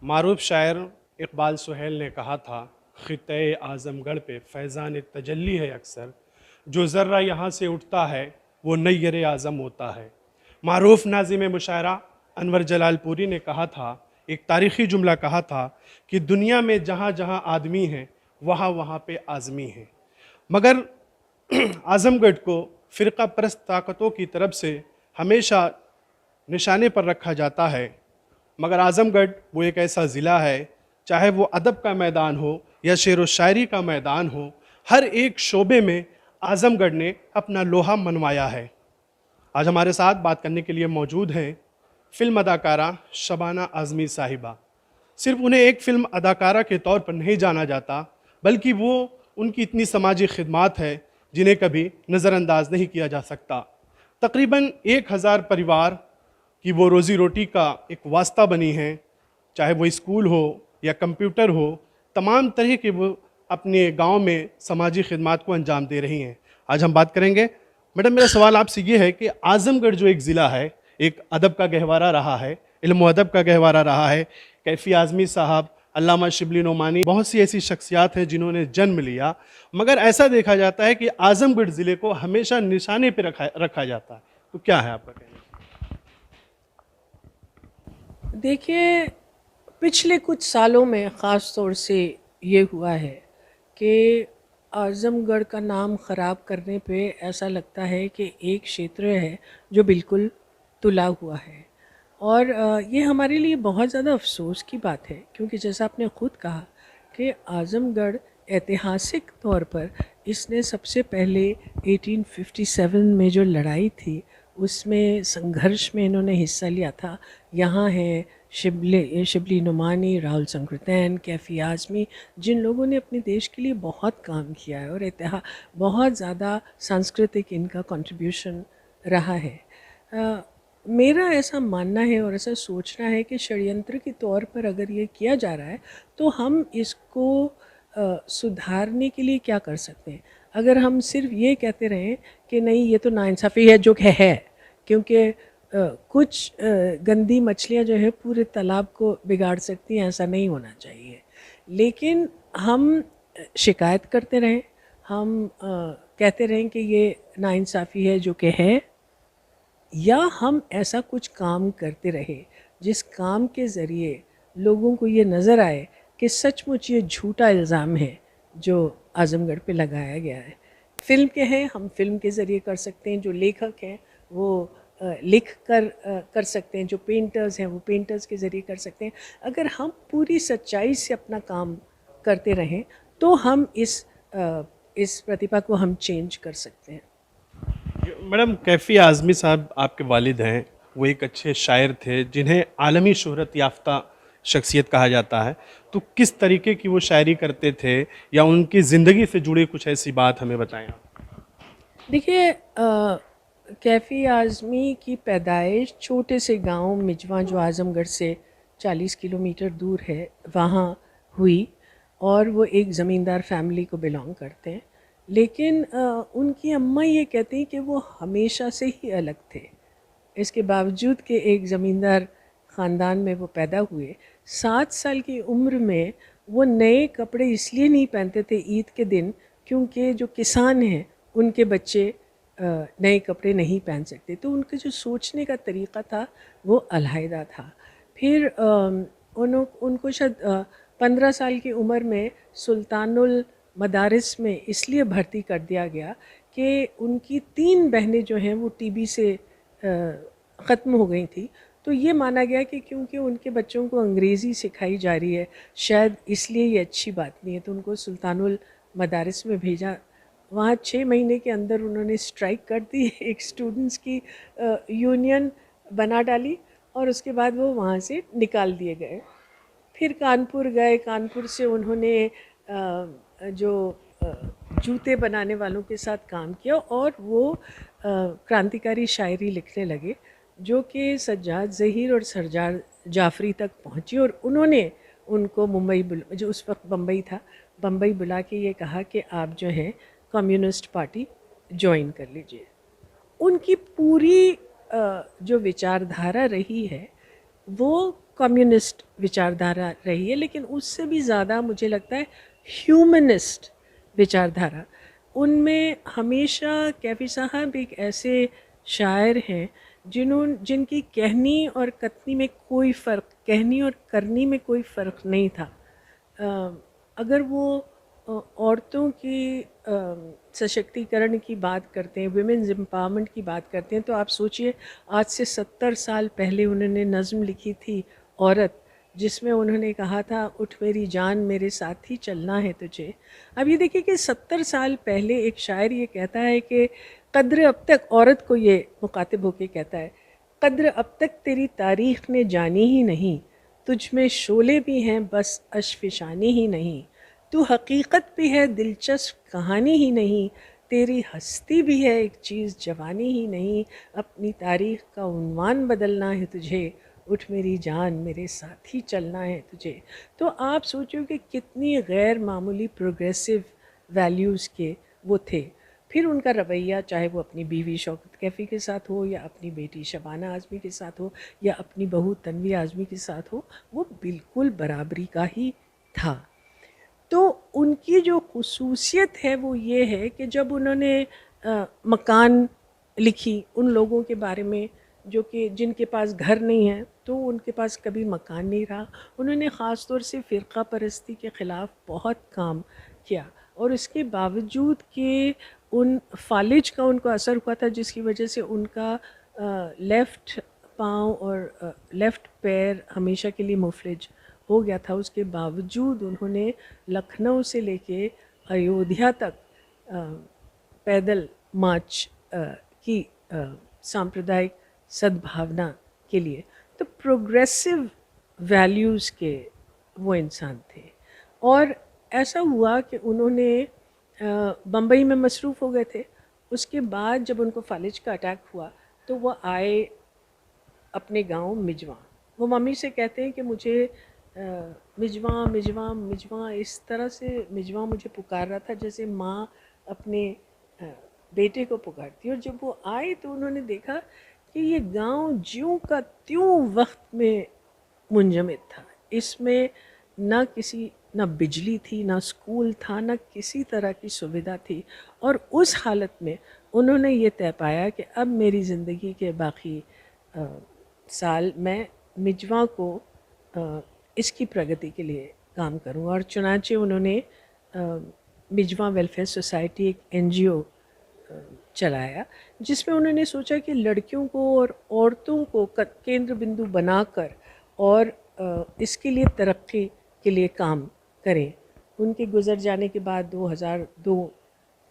मारूफ शायर इकबाल सुहेल ने कहा था, ख़ित्ते आज़मगढ़ पे फैज़ान तजल्ली है अक्सर, जो ज़र्रा यहाँ से उठता है वो नैयर आज़म होता है। मारूफ नाज़िम मुशायरा अनवर जलालपुरी ने कहा था, एक तारीख़ी जुमला कहा था कि दुनिया में जहाँ जहाँ आदमी हैं वहाँ वहाँ पे आज़मी हैं। मगर आज़मगढ़ को फ़िरका परस्त ताकतों की तरफ से हमेशा निशाने पर रखा जाता है। मगर आज़मगढ़ वो एक ऐसा ज़िला है, चाहे वो अदब का मैदान हो या शेर व शायरी का मैदान हो, हर एक शोबे में आज़मगढ़ ने अपना लोहा मनवाया है। आज हमारे साथ बात करने के लिए मौजूद हैं फ़िल्म अदाकारा शबाना आज़मी साहिबा। सिर्फ उन्हें एक फ़िल्म अदाकारा के तौर पर नहीं जाना जाता, बल्कि वो उनकी इतनी समाजी खिदमात है जिन्हें कभी नज़रअंदाज नहीं किया जा सकता। तकरीबन 1000 परिवार कि वो रोज़ी रोटी का एक वास्ता बनी हैं, चाहे वो स्कूल हो या कंप्यूटर हो, तमाम तरह के वो अपने गांव में समाजी खिदमात को अंजाम दे रही हैं। आज हम बात करेंगे। मैडम, मेरा सवाल आपसे ये है कि आज़मगढ़ जो एक ज़िला है, एक अदब का गहवारा रहा है, इल्म अदब का गहवारा रहा है। कैफ़ी आज़मी साहब, अल्लामा शिबली नोमानी, बहुत सी ऐसी शख्सियात हैं जिन्होंने जन्म लिया, मगर ऐसा देखा जाता है कि आज़मगढ़ ज़िले को हमेशा निशाने पर रखा जाता है। तो क्या है आपका कहना? देखिए, पिछले कुछ सालों में ख़ास तौर से ये हुआ है कि आज़मगढ़ का नाम ख़राब करने पे ऐसा लगता है कि एक क्षेत्र है जो बिल्कुल तुला हुआ है। और ये हमारे लिए बहुत ज़्यादा अफ़सोस की बात है, क्योंकि जैसा आपने ख़ुद कहा कि आज़मगढ़ ऐतिहासिक तौर पर इसने सबसे पहले 1857 में जो लड़ाई थी उसमें संघर्ष में इन्होंने हिस्सा लिया था। यहाँ हैं शिबली नुमानी, राहुल संकृतैन, कैफ़ी आज़मी, जिन लोगों ने अपने देश के लिए बहुत काम किया है और बहुत ज़्यादा सांस्कृतिक इनका कंट्रीब्यूशन रहा है। मेरा ऐसा मानना है और ऐसा सोचना है कि षड्यंत्र के तौर पर अगर ये किया जा रहा है तो हम इसको सुधारने के लिए क्या कर सकते हैं। अगर हम सिर्फ ये कहते रहें कि नहीं ये तो नाइंसाफ़ी है, जो कि है, क्योंकि कुछ गंदी मछलियाँ जो है पूरे तालाब को बिगाड़ सकती हैं, ऐसा नहीं होना चाहिए। लेकिन हम शिकायत करते रहें, हम कहते रहें कि ये नाइंसाफ़ी है, जो कि है, या हम ऐसा कुछ काम करते रहे जिस काम के ज़रिए लोगों को ये नज़र आए कि सचमुच ये झूठा इल्ज़ाम है जो आज़मगढ़ पे लगाया गया है। फ़िल्म के हैं, हम फ़िल्म के ज़रिए कर सकते हैं, जो लेखक हैं वो लिख कर सकते हैं, जो पेंटर्स हैं वो पेंटर्स के ज़रिए कर सकते हैं। अगर हम पूरी सच्चाई से अपना काम करते रहें तो हम इस प्रतिभा को हम चेंज कर सकते हैं। मैडम, कैफ़ी आज़मी साहब आपके वालिद हैं, वो एक अच्छे शायर थे जिन्हें आलमी शोहरत याफ्ता शख्सियत कहा जाता है। तो किस तरीके की वो शायरी करते थे, या उनकी ज़िंदगी से जुड़ी कुछ ऐसी बात हमें बताएं आप। देखिए, कैफ़ी आज़मी की पैदाइश छोटे से गांव मिजवा, जो आज़मगढ़ से 40 किलोमीटर दूर है, वहाँ हुई। और वो एक ज़मींदार फैमिली को बिलोंग करते हैं। लेकिन उनकी अम्मा ये कहती हैं कि वो हमेशा से ही अलग थे। इसके बावजूद कि एक ज़मींदार ख़ानदान में वो पैदा हुए, 7 साल की उम्र में वो नए कपड़े इसलिए नहीं पहनते थे ईद के दिन, क्योंकि जो किसान हैं उनके बच्चे नए कपड़े नहीं पहन सकते। तो उनका जो सोचने का तरीक़ा था वो अलहदा था। फिर उनको शायद 15 साल की उम्र में सुल्तानुल मदारिस में इसलिए भर्ती कर दिया गया कि उनकी 3 बहनें जो हैं वो टीबी से ख़त्म हो गई थी। तो ये माना गया कि क्योंकि उनके बच्चों को अंग्रेज़ी सिखाई जा रही है, शायद इसलिए ये अच्छी बात नहीं है, तो उनको सुल्तानुल मदारिस में भेजा। वहाँ 6 महीने के अंदर उन्होंने स्ट्राइक कर दी, एक स्टूडेंट्स की यूनियन बना डाली, और उसके बाद वो वहाँ से निकाल दिए गए। फिर कानपुर गए, कानपुर से उन्होंने जो जूते बनाने वालों के साथ काम किया, और वो क्रांतिकारी शायरी लिखने लगे जो कि सज्जाद ज़हीर और सरजार जाफ़री तक पहुँची। और उन्होंने उनको मुंबई, जो उस वक्त बम्बई था, बम्बई बुला के ये कहा कि आप जो हैं कम्युनिस्ट पार्टी ज्वाइन कर लीजिए। उनकी पूरी जो विचारधारा रही है वो कम्युनिस्ट विचारधारा रही है, लेकिन उससे भी ज़्यादा मुझे लगता है ह्यूमनिस्ट विचारधारा। उनमें हमेशा कैफ़ी साहब एक ऐसे शायर हैं जिनकी कहनी और कथनी में कोई फ़र्क, कहनी और करनी में कोई फ़र्क नहीं था। अगर वो औरतों की सशक्तिकरण की बात करते हैं, विमेंस एम्पावरमेंट की बात करते हैं, तो आप सोचिए आज से 70 साल पहले उन्होंने नज़्म लिखी थी औरत, जिसमें उन्होंने कहा था उठ मेरी जान मेरे साथ ही चलना है तुझे। अब ये देखिए कि 70 साल पहले एक शायर ये कहता है कि कद्र अब तक, औरत को ये मुखातिब होके कहता है, कद्र अब तक तेरी तारीख़ ने जानी ही नहीं, तुझ में शोले भी हैं बस अशफिशानी ही नहीं, तू हकीकत भी है दिलचस्प कहानी ही नहीं, तेरी हस्ती भी है एक चीज़ जवानी ही नहीं, अपनी तारीख़ का उन्वान बदलना है तुझे, उठ मेरी जान मेरे साथ ही चलना है तुझे। तो आप सोचो कि कितनी गैर मामूली प्रोग्रेसिव वैल्यूज़ के वो थे। फिर उनका रवैया, चाहे वो अपनी बीवी शौकत कैफ़ी के साथ हो या अपनी बेटी शबाना आज़मी के साथ हो या अपनी बहू तन्वी आज़मी के साथ हो, वो बिल्कुल बराबरी का ही था। तो उनकी जो खुसूसियत है वो ये है कि जब उन्होंने मकान लिखी उन लोगों के बारे में जो कि जिनके पास घर नहीं है, तो उनके पास कभी मकान नहीं रहा। उन्होंने ख़ास तौर से फ़िरक़ा परस्ती के ख़िलाफ़ बहुत काम किया, और इसके बावजूद कि उन फालिज का उनको असर हुआ था, जिसकी वजह से उनका लेफ़्ट पाँव और लेफ़्ट पैर हमेशा के लिए मुफलिज हो गया था, उसके बावजूद उन्होंने लखनऊ से लेके अयोध्या तक पैदल मार्च की सांप्रदायिक सद्भावना के लिए। तो प्रोग्रेसिव वैल्यूज़ के वो इंसान थे। और ऐसा हुआ कि उन्होंने बम्बई में मसरूफ़ हो गए थे। उसके बाद जब उनको फालिज का अटैक हुआ तो वो आए अपने गांव मिजवा। वो मम्मी से कहते हैं कि मुझे मिजवा मिजवा मिजवा, इस तरह से मिजवा मुझे पुकार रहा था जैसे माँ अपने बेटे को पुकारती। और जब वो आए तो उन्होंने देखा कि ये गांव ज्यों का त्यों वक्त में मुंजमद था। इसमें न बिजली थी, ना स्कूल था, ना किसी तरह की सुविधा थी। और उस हालत में उन्होंने ये तय पाया कि अब मेरी ज़िंदगी के बाकी साल मैं मिजवा को इसकी प्रगति के लिए काम करूं। और चुनांचे उन्होंने मिजवा वेलफेयर सोसाइटी, एक NGO चलाया, जिसमें उन्होंने सोचा कि लड़कियों को और औरतों को केंद्र बिंदु बनाकर और इसके लिए तरक्की के लिए काम करें। उनके गुज़र जाने के बाद 2002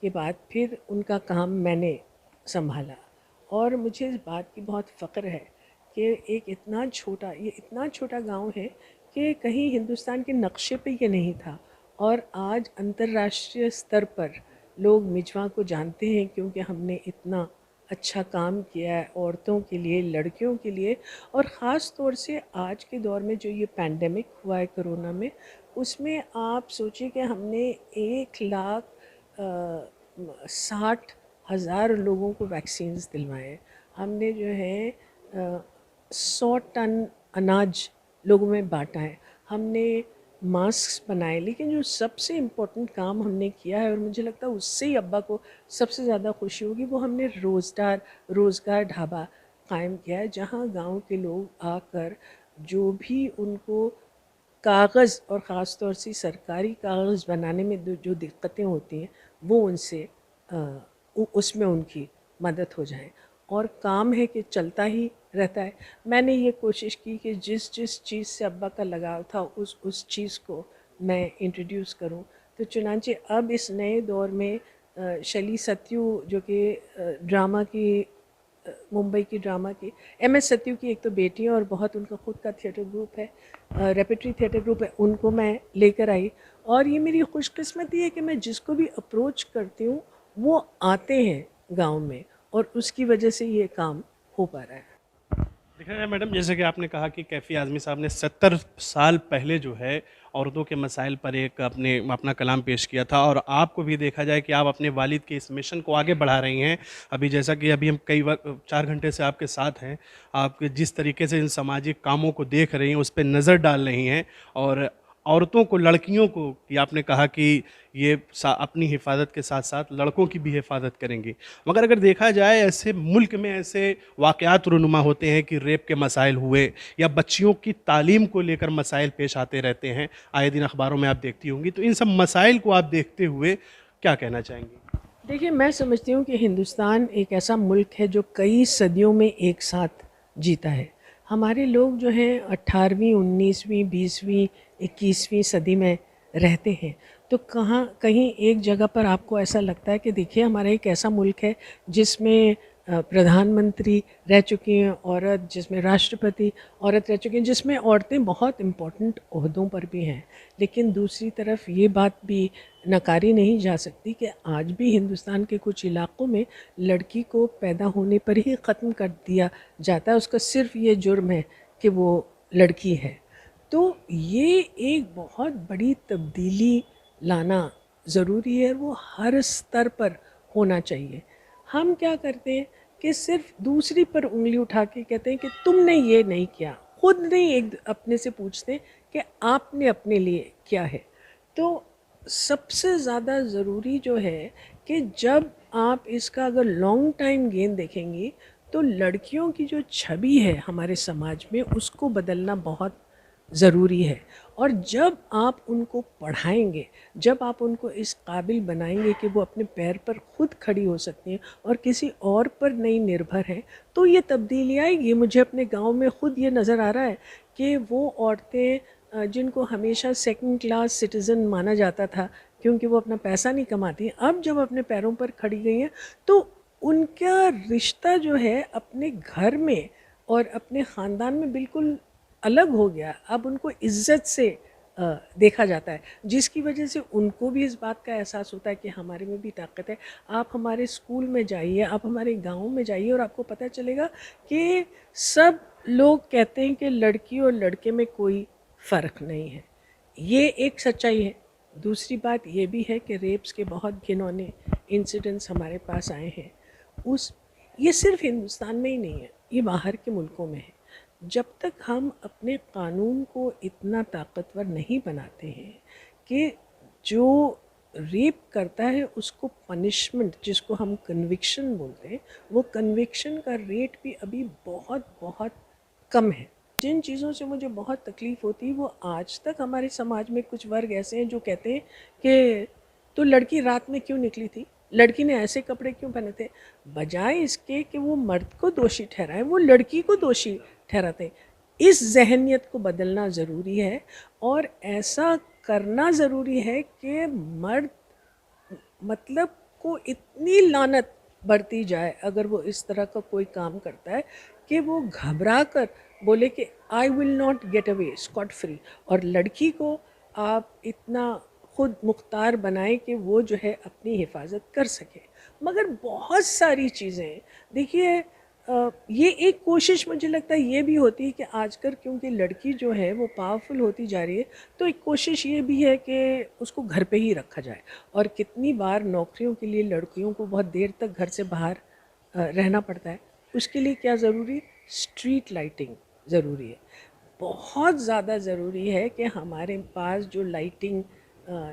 के बाद फिर उनका काम मैंने संभाला। और मुझे इस बात की बहुत फ़ख्र है कि ये इतना छोटा गांव है कि कहीं हिंदुस्तान के नक्शे पे ये नहीं था, और आज अंतर्राष्ट्रीय स्तर पर लोग मिजवा को जानते हैं क्योंकि हमने इतना अच्छा काम किया है औरतों के लिए, लड़कियों के लिए। और ख़ास तौर से आज के दौर में जो ये पैंडेमिक हुआ है कोरोना में, उसमें आप सोचिए कि हमने 1,60,000 लोगों को वैक्सीन्स दिलवाए। हमने जो है 100 टन अनाज लोगों में बांटा है, हमने मास्क बनाए। लेकिन जो सबसे इम्पोर्टेंट काम हमने किया है, और मुझे लगता है उससे ही अब्बा को सबसे ज़्यादा खुशी होगी, वो हमने रोज़गार ढाबा कायम किया है, जहाँ गांव के लोग आकर जो भी उनको कागज़ और ख़ास तौर से सरकारी कागज़ बनाने में जो दिक्कतें होती हैं वो उनसे उसमें उनकी मदद हो जाए। और काम है कि चलता ही रहता है। मैंने ये कोशिश की कि जिस चीज़ से अब्बा का लगाव था उस चीज़ को मैं इंट्रोड्यूस करूं। तो चुनांचे अब इस नए दौर में शैली सत्यू, जो कि ड्रामा की मुंबई की ड्रामा की MS सत्यू की एक तो बेटी है और बहुत उनका ख़ुद का थिएटर ग्रुप है, रेपेट्री थिएटर ग्रुप है, उनको मैं लेकर आई। और ये मेरी खुशकिस्मती है कि मैं जिसको भी अप्रोच करती हूँ वो आते हैं गांव में, और उसकी वजह से ये काम हो पा रहा है। देखा जाए मैडम, जैसे कि आपने कहा कि कैफ़ी आज़मी साहब ने 70 साल पहले जो है औरतों के मसाइल पर एक अपना कलाम पेश किया था, और आपको भी देखा जाए कि आप अपने वालिद के इस मिशन को आगे बढ़ा रही हैं। अभी जैसा कि अभी हम कई वक्त 4 घंटे से आपके साथ हैं, आप जिस तरीके से इन सामाजिक कामों को देख रही हैं, उस पे नज़र डाल रही हैं, और औरतों को, लड़कियों को, कि आपने कहा कि ये अपनी हिफाजत के साथ साथ लड़कों की भी हिफाजत करेंगी। मगर अगर देखा जाए, ऐसे मुल्क में ऐसे वाक़यात रुनुमा होते हैं कि रेप के मसाइल हुए या बच्चियों की तालीम को लेकर मसाइल पेश आते रहते हैं, आए दिन अखबारों में आप देखती होंगी। तो इन सब मसाइल को आप देखते हुए क्या कहना चाहेंगी? देखिए, मैं समझती हूँ कि हिंदुस्तान एक ऐसा मुल्क है जो कई सदियों में एक साथ जीता है। हमारे लोग जो हैं 18वीं, 19वीं, 20वीं, 21वीं सदी में रहते हैं। तो कहाँ कहीं एक जगह पर आपको ऐसा लगता है कि देखिए, हमारा एक ऐसा मुल्क है जिसमें प्रधानमंत्री रह चुकी हैं औरत, जिसमें राष्ट्रपति औरत रह चुकी हैं, जिसमें औरतें बहुत इम्पोर्टेंट ओहदों पर भी हैं। लेकिन दूसरी तरफ ये बात भी नकारी नहीं जा सकती कि आज भी हिंदुस्तान के कुछ इलाक़ों में लड़की को पैदा होने पर ही ख़त्म कर दिया जाता है। उसका सिर्फ़ ये जुर्म है कि वो लड़की है। तो ये एक बहुत बड़ी तब्दीली लाना ज़रूरी है, वो हर स्तर पर होना चाहिए। हम क्या करते हैं कि सिर्फ दूसरी पर उंगली उठा के कहते हैं कि तुमने ये नहीं किया, खुद नहीं एक अपने से पूछते कि आपने अपने लिए क्या है। तो सबसे ज़्यादा ज़रूरी जो है कि जब आप इसका अगर लॉन्ग टाइम गेन देखेंगी, तो लड़कियों की जो छवि है हमारे समाज में, उसको बदलना बहुत ज़रूरी है। और जब आप उनको पढ़ाएंगे, जब आप उनको इस काबिल बनाएंगे कि वो अपने पैर पर ख़ुद खड़ी हो सकती हैं और किसी और पर नहीं निर्भर हैं, तो ये तब्दीली आएगी। मुझे अपने गांव में ख़ुद ये नज़र आ रहा है कि वो औरतें जिनको हमेशा सेकंड क्लास सिटीज़न माना जाता था क्योंकि वो अपना पैसा नहीं कमाती, अब जब अपने पैरों पर खड़ी गई हैं, तो उनका रिश्ता जो है अपने घर में और अपने ख़ानदान में बिल्कुल अलग हो गया। अब उनको इज़्ज़त से देखा जाता है, जिसकी वजह से उनको भी इस बात का एहसास होता है कि हमारे में भी ताकत है। आप हमारे स्कूल में जाइए, आप हमारे गांव में जाइए, और आपको पता चलेगा कि सब लोग कहते हैं कि लड़की और लड़के में कोई फ़र्क नहीं है। ये एक सच्चाई है। दूसरी बात ये भी है कि रेप्स के बहुत घिनौने इंसिडेंट्स हमारे पास आए हैं। ये सिर्फ हिंदुस्तान में ही नहीं है, ये बाहर के मुल्कों में है। जब तक हम अपने कानून को इतना ताकतवर नहीं बनाते हैं कि जो रेप करता है उसको पनिशमेंट, जिसको हम कन्विक्शन बोलते हैं, वो कन्विक्शन का रेट भी अभी बहुत बहुत कम है। जिन चीज़ों से मुझे बहुत तकलीफ़ होती है, वो आज तक हमारे समाज में कुछ वर्ग ऐसे हैं जो कहते हैं कि तो लड़की रात में क्यों निकली थी, लड़की ने ऐसे कपड़े क्यों पहने थे, बजाय इसके कि वो मर्द को दोषी ठहराएं, वो लड़की को दोषी ठहराते। इस जहनियत को बदलना ज़रूरी है, और ऐसा करना ज़रूरी है कि मर्द मतलब को इतनी लानत बढ़ती जाए अगर वो इस तरह का कोई काम करता है कि वो घबरा कर बोले कि I will not get away scot free, और लड़की को आप इतना ख़ुद मुख्तार बनाएं कि वो जो है अपनी हिफाजत कर सके। मगर बहुत सारी चीज़ें देखिए, ये एक कोशिश मुझे लगता है ये भी होती है कि आजकल क्योंकि लड़की जो है वो पावरफुल होती जा रही है, तो एक कोशिश ये भी है कि उसको घर पे ही रखा जाए। और कितनी बार नौकरियों के लिए लड़कियों को बहुत देर तक घर से बाहर रहना पड़ता है। उसके लिए क्या ज़रूरी? स्ट्रीट लाइटिंग ज़रूरी है। बहुत ज़्यादा ज़रूरी है कि हमारे पास जो लाइटिंग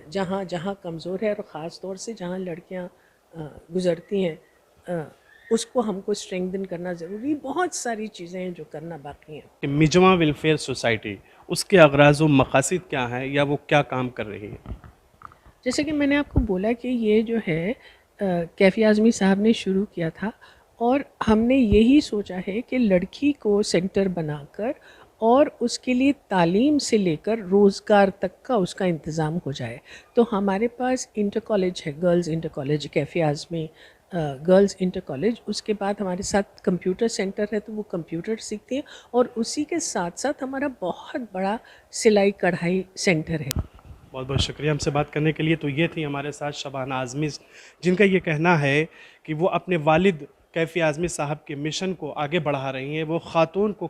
जहाँ जहाँ कमज़ोर है, और ख़ास तौर से जहाँ लड़कियाँ गुज़रती हैं, उसको हमको स्ट्रेंथन करना ज़रूरी। बहुत सारी चीज़ें हैं जो करना बाकी हैं। कि मिजमा वेलफेयर सोसाइटी, उसके अगराज़ व मकासद क्या हैं, या वो क्या काम कर रही है? जैसे कि मैंने आपको बोला कि ये जो है कैफ़ी आज़मी साहब ने शुरू किया था, और हमने यही सोचा है कि लड़की को सेंटर बनाकर और उसके लिए तालीम से लेकर रोज़गार तक का उसका इंतज़ाम हो जाए। तो हमारे पास इंटर कॉलेज है, girls inter college, Kaifi Azmi girls inter college. उसके बाद हमारे साथ कंप्यूटर सेंटर है, तो वो कंप्यूटर सीखती हैं, और उसी के साथ साथ हमारा बहुत बड़ा सिलाई कढ़ाई सेंटर है। बहुत बहुत शुक्रिया हमसे बात करने के लिए। तो ये थी हमारे साथ शबाना आज़मी, जिनका ये कहना है कि वो अपने वालिद कैफ़ी आज़मी साहब के मिशन को आगे बढ़ा रही हैं। वो ख़ातून को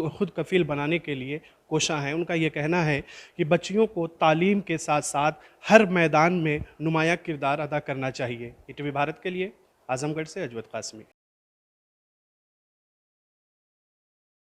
खुद कफ़ील बनाने के लिए कोशा हैं। उनका ये कहना है कि बच्चियों को तालीम के साथ साथ हर मैदान में नुमायाँ किरदार अदा करना चाहिए। ईटीवी भारत के लिए आज़मगढ़ से अजवद कासमी।